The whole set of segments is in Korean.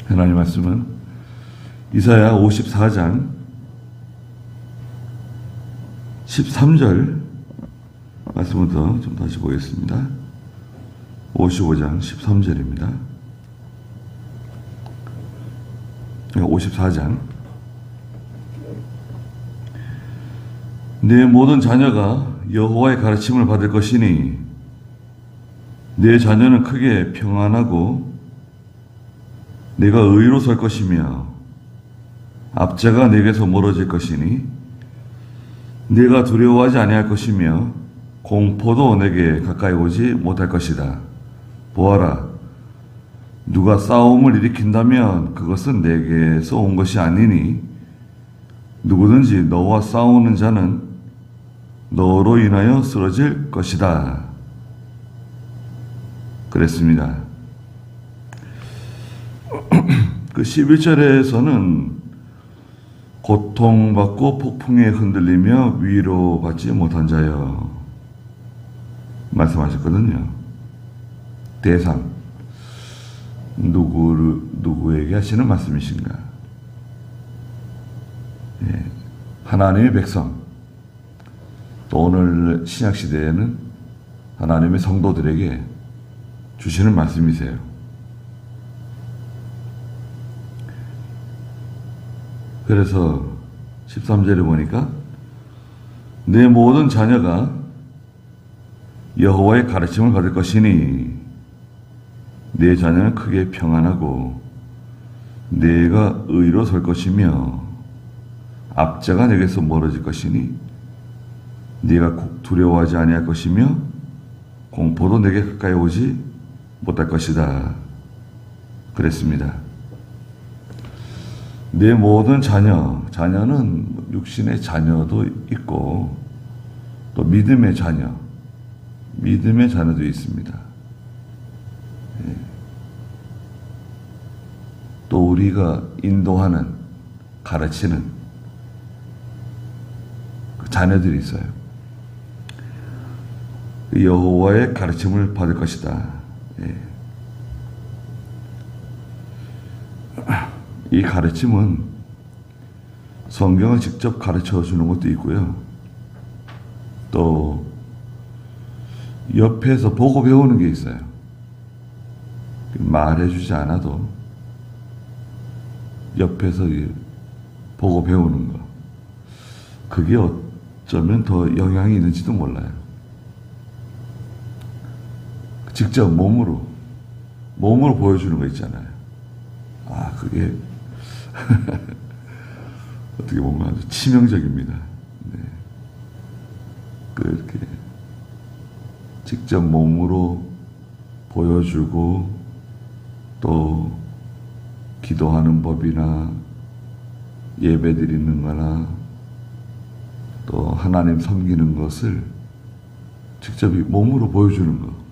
하나님 말씀은 이사야 54장 13절 말씀부터 좀 다시 보겠습니다. 55장 13절입니다. 54장 내 모든 자녀가 여호와의 가르침을 받을 것이니 내 자녀는 크게 평안하고 내가 의로 설 것이며 압제가 내게서 멀어질 것이니 내가 두려워하지 아니할 것이며 공포도 내게 가까이 오지 못할 것이다. 보아라, 누가 싸움을 일으킨다면 그것은 내게서 온 것이 아니니 누구든지 너와 싸우는 자는 너로 인하여 쓰러질 것이다. 그랬습니다. 그 11절에서는 고통받고 폭풍에 흔들리며 위로받지 못한 자여 말씀하셨거든요. 대상 누구에게 하시는 말씀이신가? 예, 하나님의 백성, 또 오늘 신약시대에는 하나님의 성도들에게 주시는 말씀이세요. 그래서 13절에 보니까 내 모든 자녀가 여호와의 가르침을 받을 것이니 내 자녀는 크게 평안하고 내가 의로 설 것이며 압제가 내게서 멀어질 것이니 네가 두려워하지 아니할 것이며 공포도 내게 가까이 오지 못할 것이다. 그랬습니다. 내 모든 자녀는 육신의 자녀도 있고 또 믿음의 자녀도 있습니다. 예. 또 우리가 인도하는, 가르치는 그 자녀들이 있어요. 여호와의 가르침을 받을 것이다. 예. 이 가르침은 성경을 직접 가르쳐 주는 것도 있고요. 또 옆에서 보고 배우는 게 있어요. 말해주지 않아도 옆에서 보고 배우는 거. 그게 어쩌면 더 영향이 있는지도 몰라요. 직접 몸으로 보여주는 거 있잖아요. 아, 그게 어떻게 보면 아주 치명적입니다. 네. 그렇게 직접 몸으로 보여주고 또 기도하는 법이나 예배 드리는 거나 또 하나님 섬기는 것을 직접 몸으로 보여주는 거.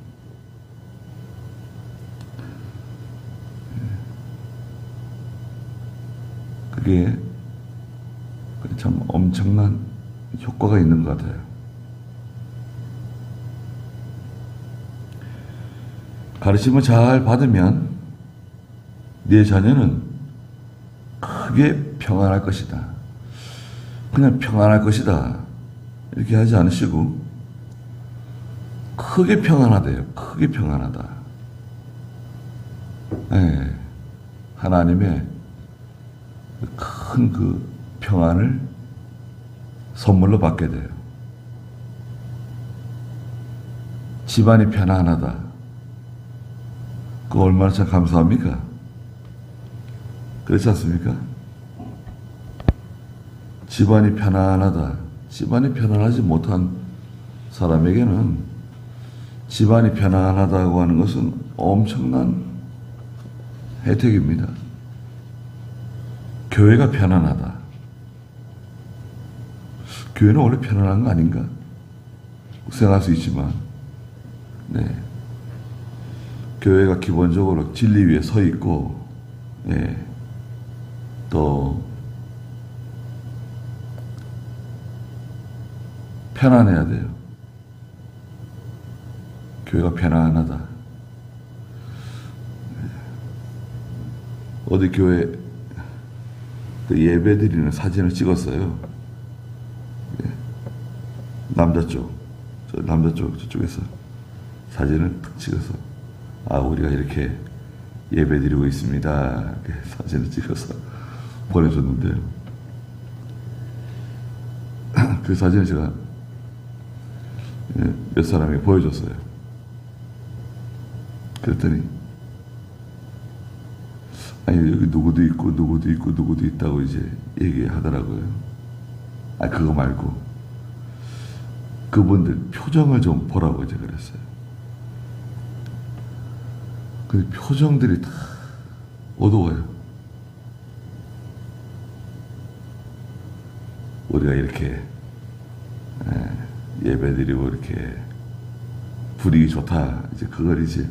그게 참 엄청난 효과가 있는 것 같아요. 가르침을 잘 받으면 네 자녀는 크게 평안할 것이다. 그냥 평안할 것이다. 이렇게 하지 않으시고 크게 평안하대요. 크게 평안하다. 네. 하나님의 큰 그 평안을 선물로 받게 돼요. 집안이 편안하다. 그거 얼마나 참 감사합니까? 그렇지 않습니까? 집안이 편안하다. 집안이 편안하지 못한 사람에게는 집안이 편안하다고 하는 것은 엄청난 혜택입니다. 교회가 편안하다. 교회는 원래 편안한 거 아닌가? 생각할 수 있지만, 네. 교회가 기본적으로 진리 위에 서 있고, 예. 또 편안해야 돼요. 교회가 편안하다. 어디 교회 그 예배 드리는 사진을 찍었어요. 예. 남자 쪽, 남자 쪽, 저쪽에서 사진을 탁 찍어서, 아, 우리가 이렇게 예배 드리고 있습니다. 이렇게 사진을 찍어서 보내줬는데요. 그 사진을 제가 몇 사람에게 보여줬어요. 그랬더니, 아니, 여기 누구도 있고, 누구도 있고, 누구도 있다고 이제 얘기하더라고요. 아, 그거 말고, 그분들 표정을 좀 보라고 이제 그랬어요. 그 표정들이 다 어두워요. 우리가 이렇게 예배드리고 이렇게 분위기 좋다. 이제 그걸 이제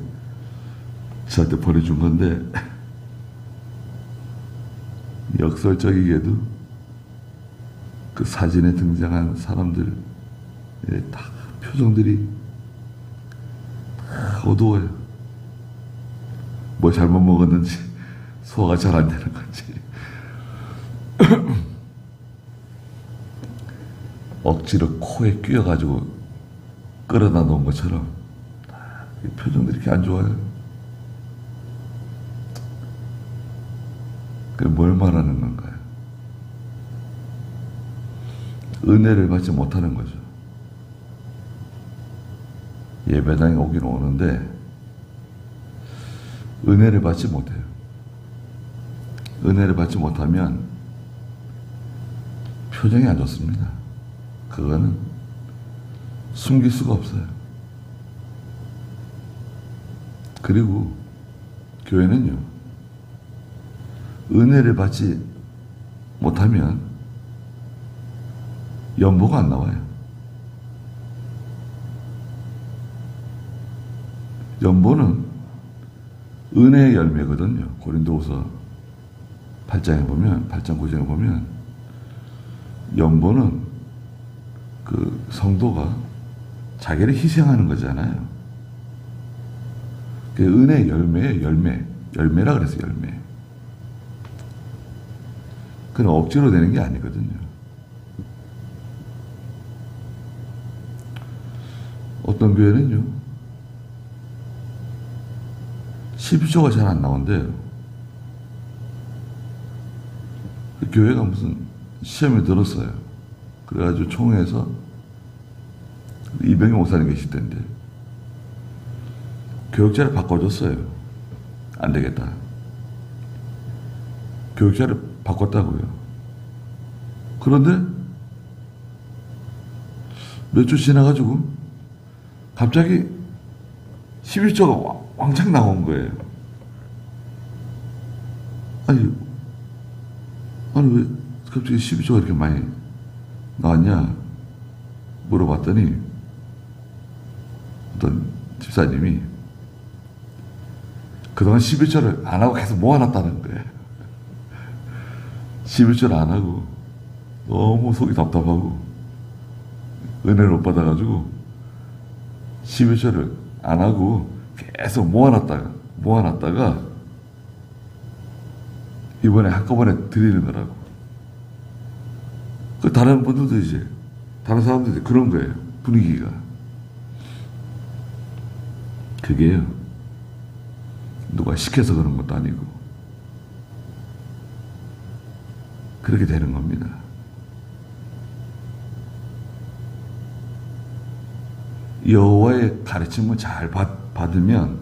저한테 보내준 건데, 역설적이게도 그 사진에 등장한 사람들 다 표정들이 다 어두워요. 뭐 잘못 먹었는지 소화가 잘 안 되는 건지 억지로 코에 끼워가지고 끌어다 놓은 것처럼 표정들이 이렇게 안 좋아요. 그게 뭘 말하는 건가요? 은혜를 받지 못하는 거죠. 예배당에 오긴 오는데 은혜를 받지 못해요. 은혜를 받지 못하면 표정이 안 좋습니다. 그거는 숨길 수가 없어요. 그리고 교회는요, 은혜를 받지 못하면 연보가 안 나와요. 연보는 은혜의 열매거든요. 고린도후서 8장에 보면, 8장 9장에 보면 연보는 그 성도가 자기를 희생하는 거잖아요. 그 은혜의 열매예요. 열매라 그래서 열매. 그건 억지로 되는 게 아니거든요. 어떤 교회는요, 12조가 잘 안 나온대요. 그 교회가 무슨 시험에 들었어요. 그래가지고 총회에서 이병희 목사님 계실 텐데 교육자를 바꿔줬어요. 안 되겠다. 교육자를 바꿨다고요. 그런데 몇 주 지나가지고 갑자기 11조가 왕창 나온 거예요. 아니 왜 갑자기 12조가 이렇게 많이 나왔냐 물어봤더니 어떤 집사님이 그동안 11조를 안 하고 계속 모아놨다는 거예요. 11조를 안 하고 너무 속이 답답하고 은혜를 못 받아가지고 11조를 안 하고 계속 모아놨다가 이번에 한꺼번에 드리는 거라고. 그 다른 분들도 이제 다른 사람들도 그런 거예요. 분위기가. 그게요, 누가 시켜서 그런 것도 아니고 그렇게 되는 겁니다. 여호와의 가르침을 잘 받으면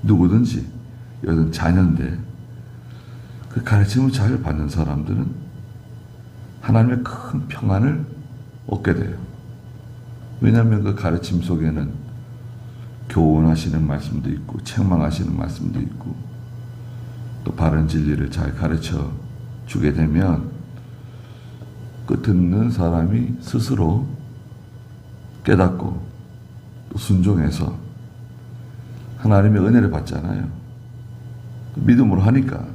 누구든지, 여든 자녀인데 그 가르침을 잘 받는 사람들은 하나님의 큰 평안을 얻게 돼요. 왜냐하면 그 가르침 속에는 교훈하시는 말씀도 있고 책망하시는 말씀도 있고 또 바른 진리를 잘 가르쳐 주게 되면 그 듣는 사람이 스스로 깨닫고 또 순종해서 하나님의 은혜를 받잖아요. 믿음으로 하니까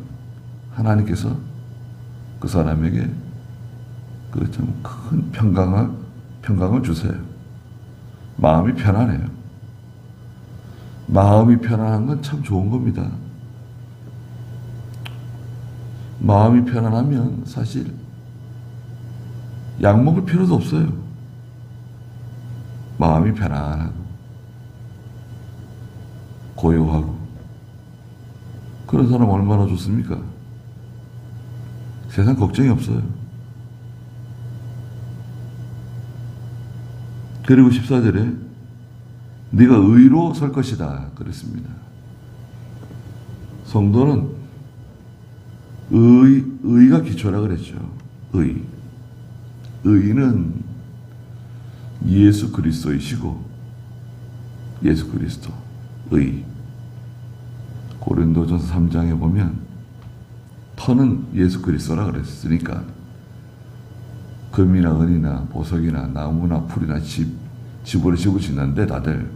하나님께서 그 사람에게 그 좀 큰 평강을 주세요. 마음이 편안해요. 마음이 편안한 건 참 좋은 겁니다. 마음이 편안하면 사실 약 먹을 필요도 없어요. 마음이 편안하고 고요하고 그런 사람 얼마나 좋습니까? 세상 걱정이 없어요. 그리고 14절에 네가 의로 설 것이다 그랬습니다. 성도는 의가 기초라 그랬죠. 의는 예수 그리스도이시고 예수 그리스도 의. 고린도전서 3장에 보면 터는 예수 그리스도라 그랬으니까 금이나 은이나 보석이나 나무나 풀이나 집으로 집을 짓는데 다들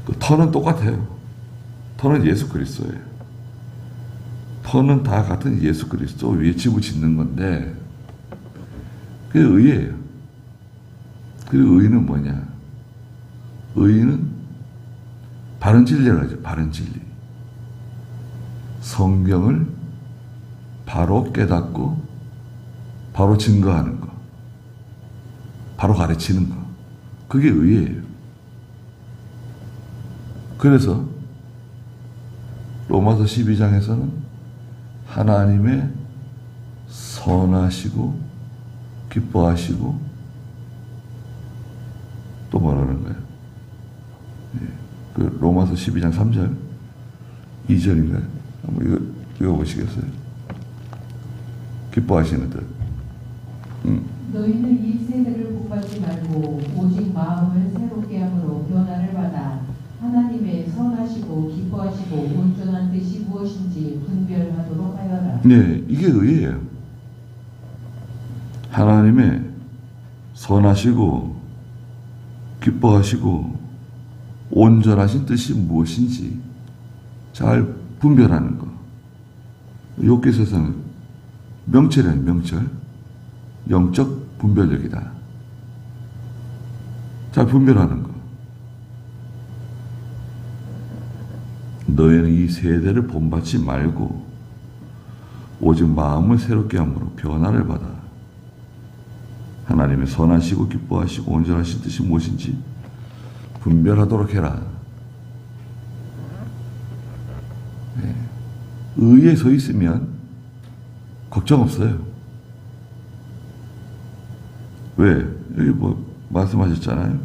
그 터는 똑같아요. 터는 예수 그리스도예요. 터는 다 같은 예수 그리스도 위에 집을 짓는 건데 그게 의예요. 그리고 의는 뭐냐? 의는 바른 진리라고 하죠. 바른 진리. 성경을 바로 깨닫고 바로 증거하는 거. 바로 가르치는 거. 그게 의예요. 그래서 로마서 12장에서는 하나님의 선하시고 기뻐하시고 또 뭐라는 거예요? 그 로마서 12장 3절 2절인가요? 한번 읽어보시겠어요? 기뻐하시는 듯. 너희는 이 세대를 복받지 말고 오직 마음을 새롭게 함으로 변화를 받아 하나님의 선하시고 기뻐하시고 온전한 뜻이 무엇인지 분별하도록 하여라. 네, 이게 의예요. 하나님의 선하시고 기뻐하시고 온전하신 뜻이 무엇인지 잘 분별하는 거. 욥기서에서는 명철이에요. 명철. 영적 분별력이다. 잘 분별하는 거. 너희는 이 세대를 본받지 말고 오직 마음을 새롭게 함으로 변화를 받아 하나님의 선하시고 기뻐하시고 온전하신 뜻이 무엇인지 분별하도록 해라. 네. 의에 서 있으면 걱정 없어요. 왜? 여기 뭐 말씀하셨잖아요.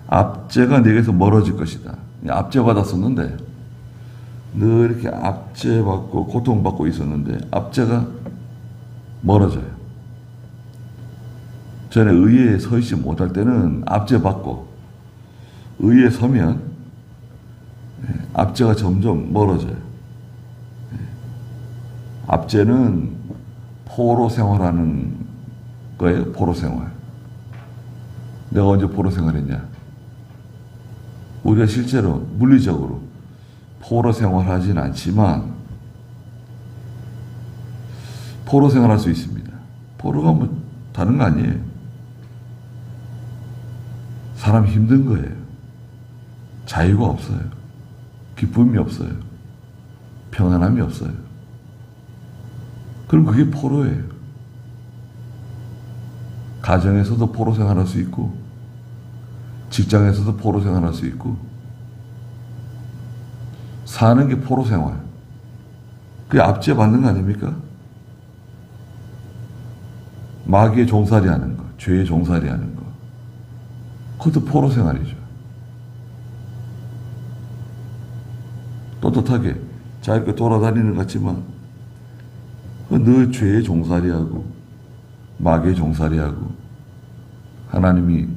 압제가 내게서 멀어질 것이다. 압제 받았었는데 늘 이렇게 압제 받고 고통받고 있었는데 압제가 멀어져요. 전에 의에 서 있지 못할 때는 압제 받고 의에 서면 압제가 점점 멀어져요. 압제는 포로 생활하는 거예요. 포로 생활. 내가 언제 포로 생활했냐? 우리가 실제로 물리적으로 포로 생활하진 않지만 포로 생활할 수 있습니다. 포로가 뭐 다른 거 아니에요. 사람 힘든 거예요. 자유가 없어요. 기쁨이 없어요. 평안함이 없어요. 그럼 그게 포로예요. 가정에서도 포로 생활할 수 있고 직장에서도 포로 생활할 수 있고 사는 게 포로 생활. 그게 압제 받는 거 아닙니까? 마귀의 종살이 하는 거, 죄의 종살이 하는 거. 그것도 포로 생활이죠. 떳떳하게 자기가 돌아다니는 것 같지만 늘 죄의 종살이하고 마귀의 종살이하고 하나님이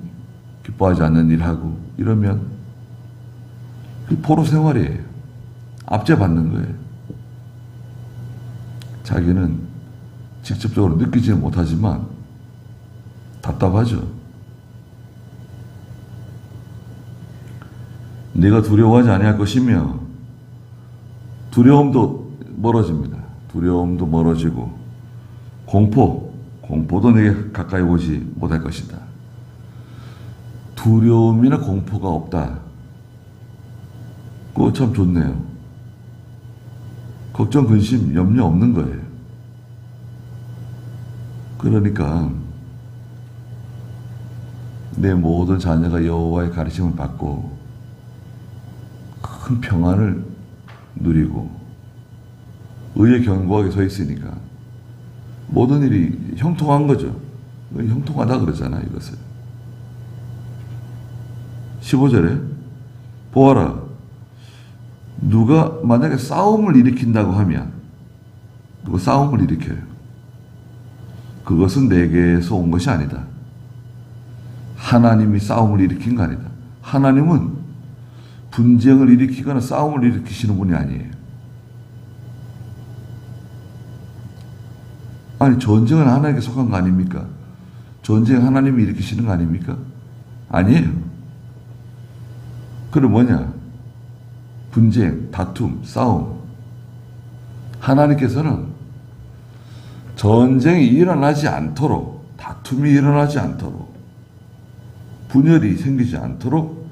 기뻐하지 않는 일하고 이러면 그 포로 생활이에요. 압제받는 거예요. 자기는 직접적으로 느끼지는 못하지만 답답하죠. 네가 두려워하지 아니할 것이며 두려움도 멀어집니다. 두려움도 멀어지고 공포도 내게 가까이 오지 못할 것이다. 두려움이나 공포가 없다. 그거 참 좋네요. 걱정, 근심, 염려 없는 거예요. 그러니까 내 모든 자녀가 여호와의 가르침을 받고 큰 평안을 누리고 의에 견고하게 서 있으니까 모든 일이 형통한 거죠. 형통하다 그러잖아요, 이것을. 15절에 보아라, 누가 만약에 싸움을 일으킨다고 하면, 누가 싸움을 일으켜요. 그것은 내게서 온 것이 아니다. 하나님이 싸움을 일으킨 거 아니다. 하나님은 분쟁을 일으키거나 싸움을 일으키시는 분이 아니에요. 아니, 전쟁은 하나님께 속한 거 아닙니까? 전쟁 하나님이 일으키시는 거 아닙니까? 아니에요. 그럼 뭐냐? 분쟁, 다툼, 싸움. 하나님께서는 전쟁이 일어나지 않도록, 다툼이 일어나지 않도록, 분열이 생기지 않도록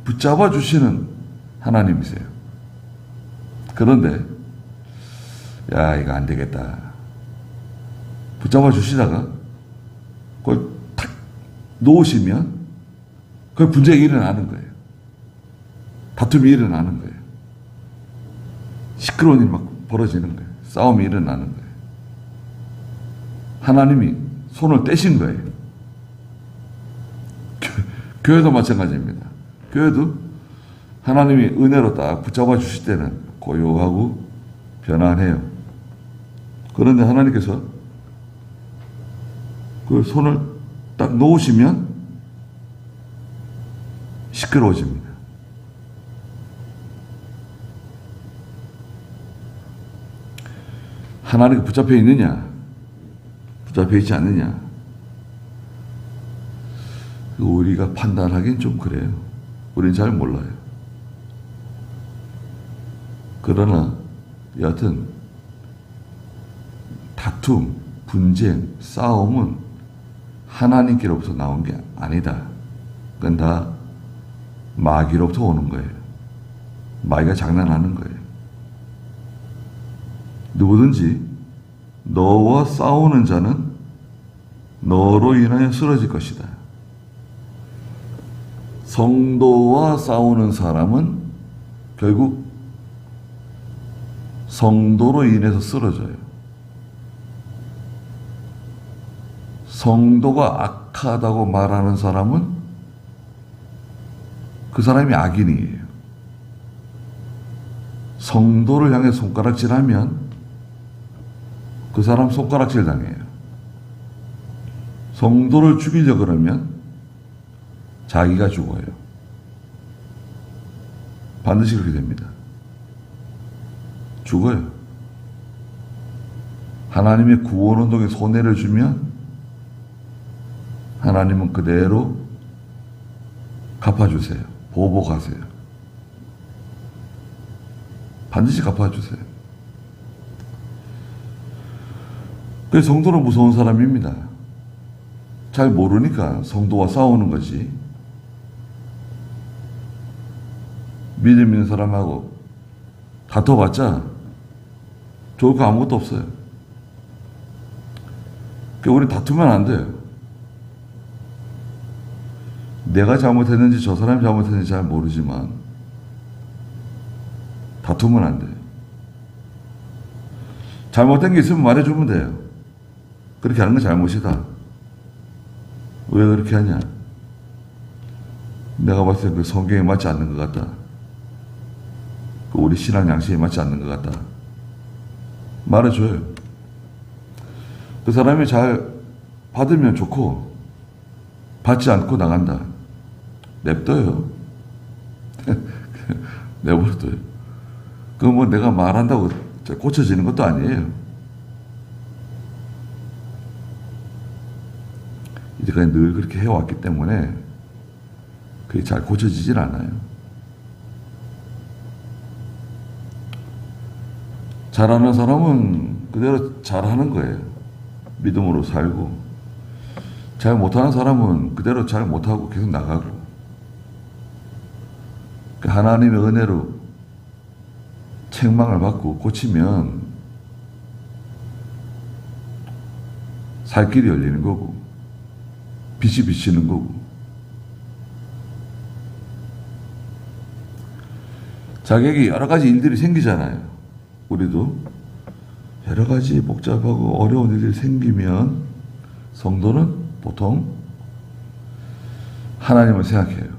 붙잡아 주시는 하나님이세요. 그런데 야, 이거 안 되겠다. 붙잡아 주시다가 그걸 탁 놓으시면 그 분쟁이 일어나는 거예요. 다툼이 일어나는 거예요. 시끄러운 일이 막 벌어지는 거예요. 싸움이 일어나는 거예요. 하나님이 손을 떼신 거예요. 교회도 마찬가지입니다. 교회도 하나님이 은혜로 딱 붙잡아 주실 때는 고요하고 편안해요. 그런데 하나님께서 그 손을 딱 놓으시면 시끄러워집니다. 하나님께 붙잡혀 있느냐, 붙잡혀 있지 않느냐, 우리가 판단하기는 좀 그래요. 우리는 잘 몰라요. 그러나 여하튼 다툼, 분쟁, 싸움은 하나님께로부터 나온 게 아니다. 그건 다 마귀로부터 오는 거예요. 마귀가 장난하는 거예요. 누구든지 너와 싸우는 자는 너로 인하여 쓰러질 것이다. 성도와 싸우는 사람은 결국 성도로 인해서 쓰러져요. 성도가 악하다고 말하는 사람은 그 사람이 악인이에요. 성도를 향해 손가락질하면 그 사람 손가락질 당해요. 성도를 죽이려고 그러면 자기가 죽어요. 반드시 그렇게 됩니다. 죽어요. 하나님의 구원운동에 손해를 주면 하나님은 그대로 갚아주세요. 보복하세요. 반드시 갚아주세요. 그래서 성도는 무서운 사람입니다. 잘 모르니까 성도와 싸우는 거지. 믿음 있는 사람하고 다퉈봤자 좋을 거 아무것도 없어요. 그러니까 우리 다투면 안 돼요. 내가 잘못했는지 저 사람이 잘못했는지 잘 모르지만 다투면 안 돼요. 잘못된 게 있으면 말해주면 돼요. 그렇게 하는 건 잘못이다. 왜 그렇게 하냐? 내가 봤을 때 그 성경에 맞지 않는 것 같다. 그 우리 신앙 양식에 맞지 않는 것 같다. 말해줘요. 그 사람이 잘 받으면 좋고 받지 않고 나간다. 냅둬요. 내버려둬요. 그거 뭐 내가 말한다고 고쳐지는 것도 아니에요. 이제까지 늘 그렇게 해왔기 때문에 그게 잘 고쳐지질 않아요. 잘하는 사람은 그대로 잘하는 거예요. 믿음으로 살고. 잘 못하는 사람은 그대로 잘 못하고 계속 나가고. 하나님의 은혜로 책망을 받고 고치면 살 길이 열리는 거고 빛이 비치는 거고 자격이 여러 가지 일들이 생기잖아요. 우리도 여러 가지 복잡하고 어려운 일들이 생기면 성도는 보통 하나님을 생각해요.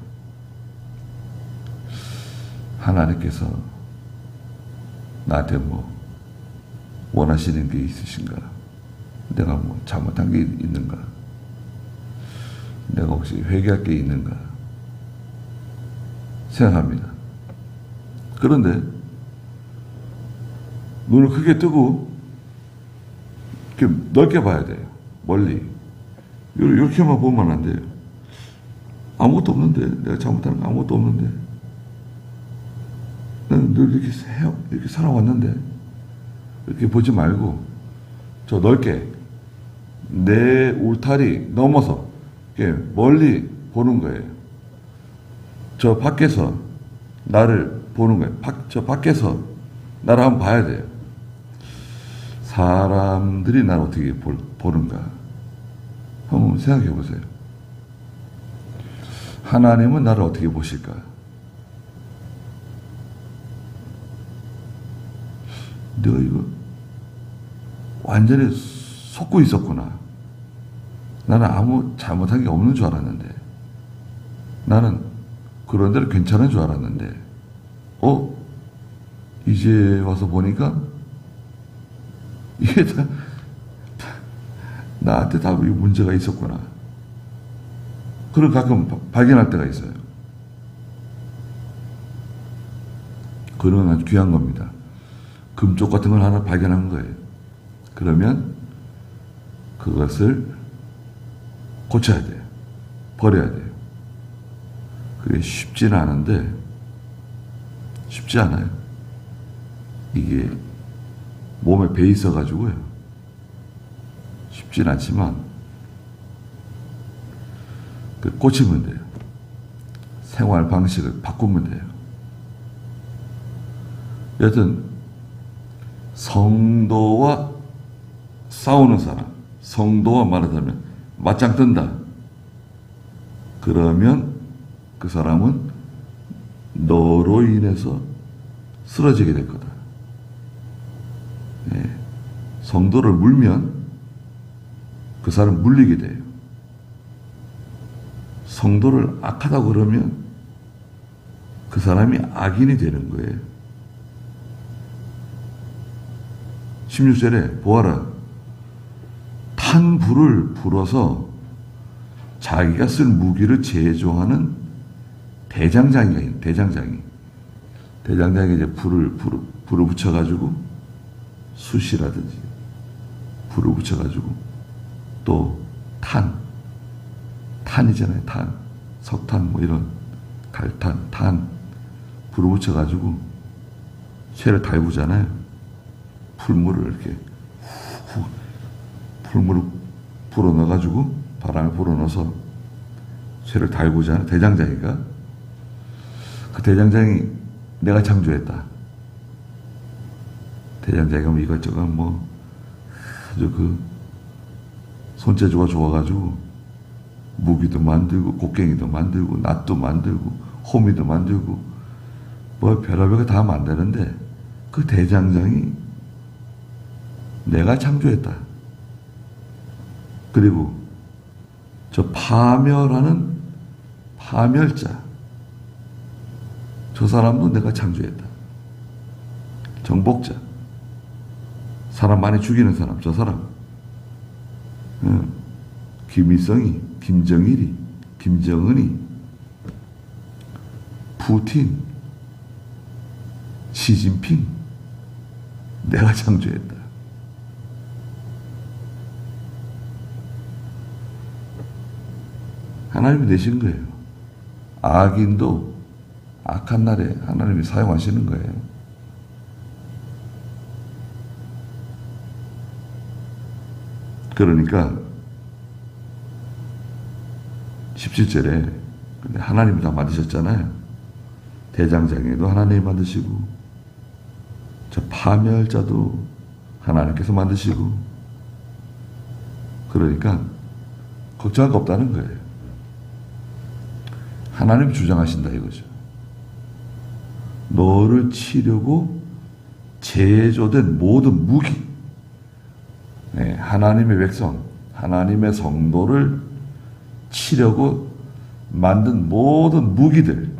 하나님께서 나한테 뭐 원하시는 게 있으신가? 내가 뭐 잘못한 게 있는가? 내가 혹시 회개할 게 있는가? 생각합니다. 그런데 눈을 크게 뜨고 이렇게 넓게 봐야 돼요. 멀리. 이렇게만 보면 안 돼요. 아무것도 없는데, 내가 잘못하는 거 아무것도 없는데, 나는 늘 이렇게 살아왔는데, 이렇게 보지 말고, 저 넓게, 내 울타리 넘어서, 이렇게 멀리 보는 거예요. 저 밖에서 나를 보는 거예요. 저 밖에서 나를 한번 봐야 돼요. 사람들이 나를 어떻게 보는가. 한번 생각해 보세요. 하나님은 나를 어떻게 보실까? 내가 이거 완전히 속고 있었구나. 나는 아무 잘못한 게 없는 줄 알았는데, 나는 그런 대로 괜찮은 줄 알았는데, 이제 와서 보니까 이게 나한테 다 문제가 있었구나. 그걸 가끔 발견할 때가 있어요. 그런 아주 귀한 겁니다. 금쪽 같은 걸 하나 발견한 거예요. 그러면 그것을 고쳐야 돼요. 버려야 돼요. 그게 쉽지는 않은데, 쉽지 않아요. 이게 몸에 배 있어가지고요. 쉽진 않지만, 고치면 돼요. 생활 방식을 바꾸면 돼요. 여튼, 성도와 싸우는 사람, 성도와 말하자면 맞짱 뜬다. 그러면 그 사람은 너로 인해서 쓰러지게 될 거다. 성도를 물면 그 사람 물리게 돼요. 성도를 악하다고 그러면 그 사람이 악인이 되는 거예요. 16절에 보아라. 탄 불을 불어서 자기가 쓸 무기를 제조하는 대장장이가 있는 대장장이. 대장장이 이제 불을 붙여가지고 숯이라든지 불을 붙여가지고 또 탄이잖아요. 탄, 석탄 뭐 이런 갈탄, 탄 불을 붙여가지고 쇠를 달구잖아요. 풀물을 이렇게 풀물을 불어 넣어가지고 바람을 불어 넣어서 쇠를 달구잖아요. 대장장이가. 그 대장장이 내가 창조했다. 대장장이가 뭐 이것저것 뭐 아주 그 손재주가 좋아가지고 무기도 만들고 곡괭이도 만들고 낫도 만들고 호미도 만들고 뭐 별의별 거 다 만드는데 그 대장장이 내가 창조했다. 그리고 저 파멸하는 파멸자, 저 사람도 내가 창조했다. 정복자, 사람 많이 죽이는 사람, 저 사람. 김일성이, 김정일이, 김정은이, 푸틴, 시진핑, 내가 창조했다. 하나님이 내신 거예요. 악인도 악한 날에 하나님이 사용하시는 거예요. 그러니까 17절에 하나님이 다 만드셨잖아요. 대장장이도 하나님이 만드시고 저 파멸 자도 하나님께서 만드시고, 그러니까 걱정할 거 없다는 거예요. 하나님이 주장하신다 이거죠. 너를 치려고 제조된 모든 무기, 하나님의 백성, 하나님의 성도를 치려고 만든 모든 무기들,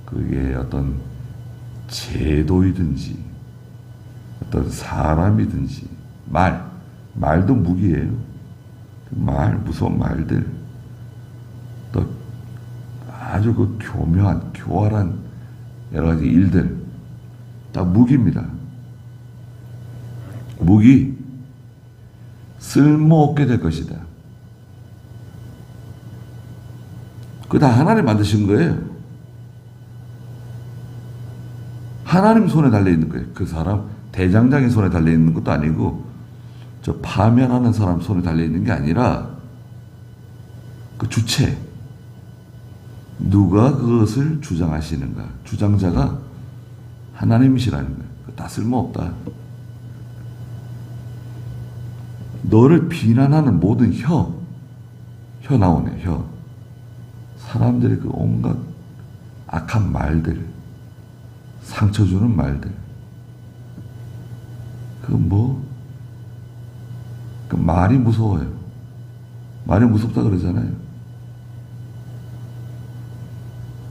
그게 어떤 제도이든지 어떤 사람이든지 말도 무기예요. 무서운 말들, 또 아주 그 교묘한 교활한 여러 가지 일들 다 무기입니다. 무기 쓸모없게 될 것이다. 그거 다 하나님 만드신 거예요. 하나님 손에 달려있는 거예요. 그 사람 대장장이 손에 달려있는 것도 아니고 저 파면하는 사람 손에 달려있는 게 아니라 그 주체, 누가 그것을 주장하시는가, 주장자가 하나님이시라는 거예요. 그거 다 쓸모없다. 너를 비난하는 모든 혀 나오네. 혀. 사람들의 그 온갖 악한 말들, 상처 주는 말들, 그 말이 무서워요. 말이 무섭다 그러잖아요.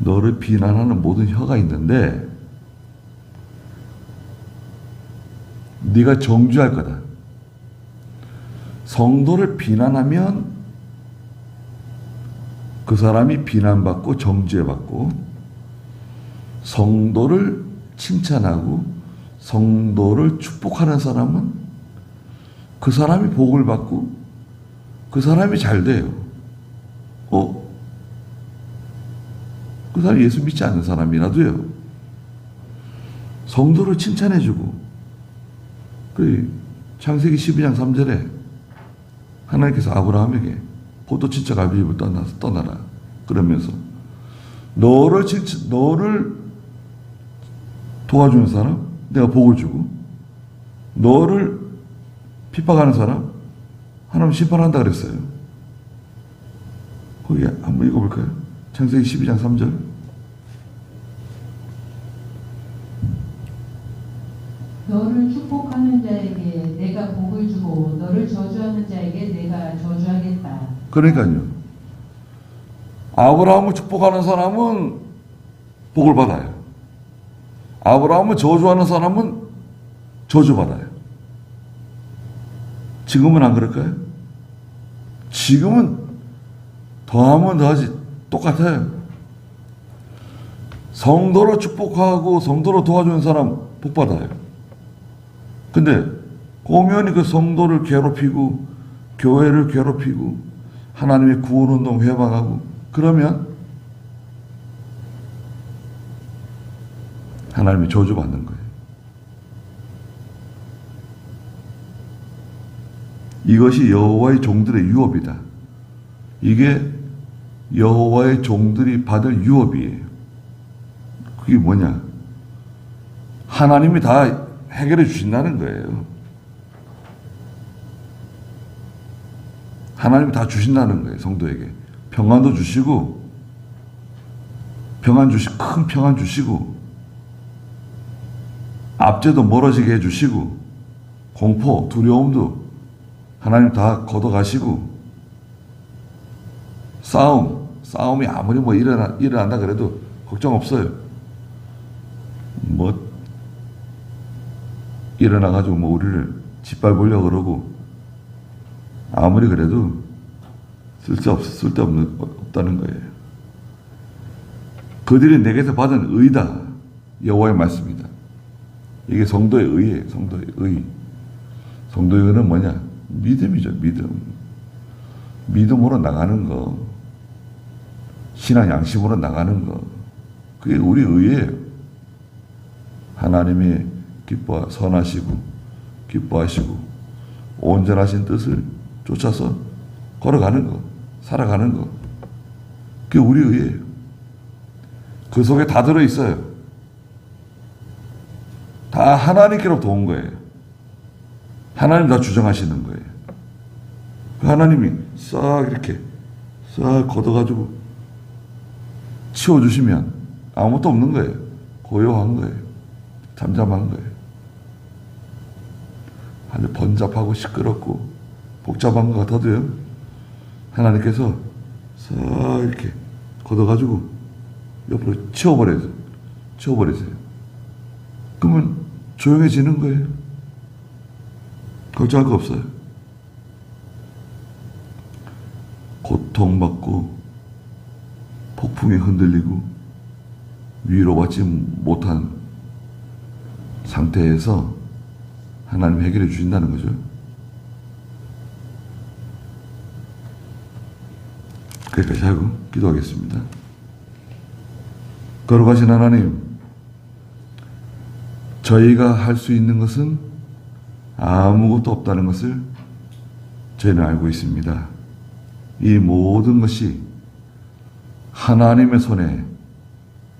너를 비난하는 모든 혀가 있는데 네가 정죄할 거다. 성도를 비난하면 그 사람이 비난받고 정죄받고, 성도를 칭찬하고 성도를 축복하는 사람은 그 사람이 복을 받고 그 사람이 잘 돼요. 그 사람이 예수 믿지 않는 사람이라도요, 성도를 칭찬해주고, 창세기 12장 3절에 하나님께서 아브라함에게 포도치적 아비집을 떠나라 그러면서 너를 도와주는 사람 내가 복을 주고, 너를 핍박하는 사람 하나님 심판한다 그랬어요. 거기 한번 읽어볼까요? 창세기 12장 3절. 너를 축복하는 자에게 내가 복을 주고 너를 저주하는 자에게 내가 저주하겠다. 그러니까요. 아브라함을 축복하는 사람은 복을 받아요. 아브라함을 저주하는 사람은 저주받아요. 지금은 안 그럴까요? 지금은 더하면 더하지 똑같아요. 성도를 축복하고 성도를 도와주는 사람 복받아요. 근데 공연히 그 성도를 괴롭히고 교회를 괴롭히고 하나님의 구원운동 회방하고 그러면 하나님이 저주받는 거예요. 이것이 여호와의 종들의 유업이다. 이게 여호와의 종들이 받을 유업이에요. 그게 뭐냐? 하나님이 다 해결해 주신다는 거예요. 하나님이 다 주신다는 거예요. 성도에게 평안도 주시고, 큰 평안 주시고, 압제도 멀어지게 해주시고, 공포, 두려움도 하나님 다 걷어가시고, 싸움이 아무리 일어난다 그래도 걱정 없어요. 일어나가지고 우리를 짓밟으려고 그러고, 아무리 그래도 쓸데없다는 거예요. 그들이 내게서 받은 의다. 여호와의 말씀이다. 이게 성도의 의예요. 성도의 의. 성도의 의는 뭐냐? 믿음이죠. 믿음으로 나가는 거. 신앙 양심으로 나가는 거. 그게 우리 의예요. 하나님이 선하시고 기뻐하시고 온전하신 뜻을 쫓아서 걸어가는 거, 살아가는 거. 그게 우리 의예요. 그 속에 다 들어있어요. 다 하나님께로부터 온 거예요. 하나님 다 주장하시는 거예요. 그 하나님이 싹 이렇게 싹 걷어가지고 치워주시면 아무것도 없는 거예요. 고요한 거예요. 잠잠한 거예요. 아주 번잡하고 시끄럽고 복잡한 것 같아도요, 하나님께서 싹 이렇게 걷어가지고 옆으로 치워버리세요. 그러면 조용해지는 거예요. 걱정할 거 없어요. 고통받고 폭풍에 흔들리고 위로받지 못한 상태에서 하나님 해결해 주신다는 거죠. 거기까지 하고 기도하겠습니다. 거룩하신 하나님, 저희가 할 수 있는 것은 아무것도 없다는 것을 저희는 알고 있습니다. 이 모든 것이 하나님의 손에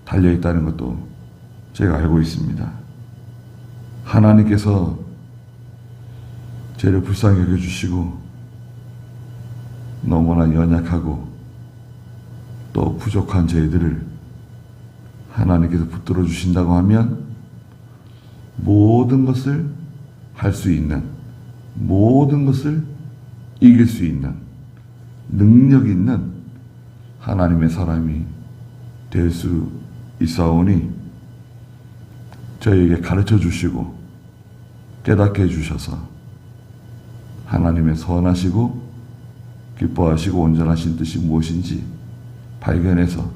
달려있다는 것도 제가 알고 있습니다. 하나님께서 저희를 불쌍히 여겨주시고 너무나 연약하고 또 부족한 저희들을 하나님께서 붙들어 주신다고 하면 모든 것을 할 수 있는, 모든 것을 이길 수 있는 능력 있는 하나님의 사람이 될 수 있사오니 저희에게 가르쳐 주시고 깨닫게 해주셔서 하나님의 선하시고 기뻐하시고 온전하신 뜻이 무엇인지 발견해서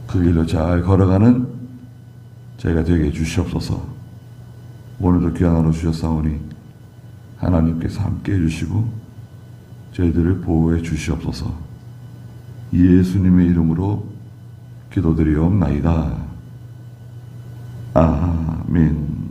그 길로 잘 걸어가는 저희가 되게 해주시옵소서. 오늘도 귀한 하루 주셨사오니 하나님께서 함께 해주시고 저희들을 보호해 주시옵소서. 예수님의 이름으로 기도드리옵나이다. 아멘.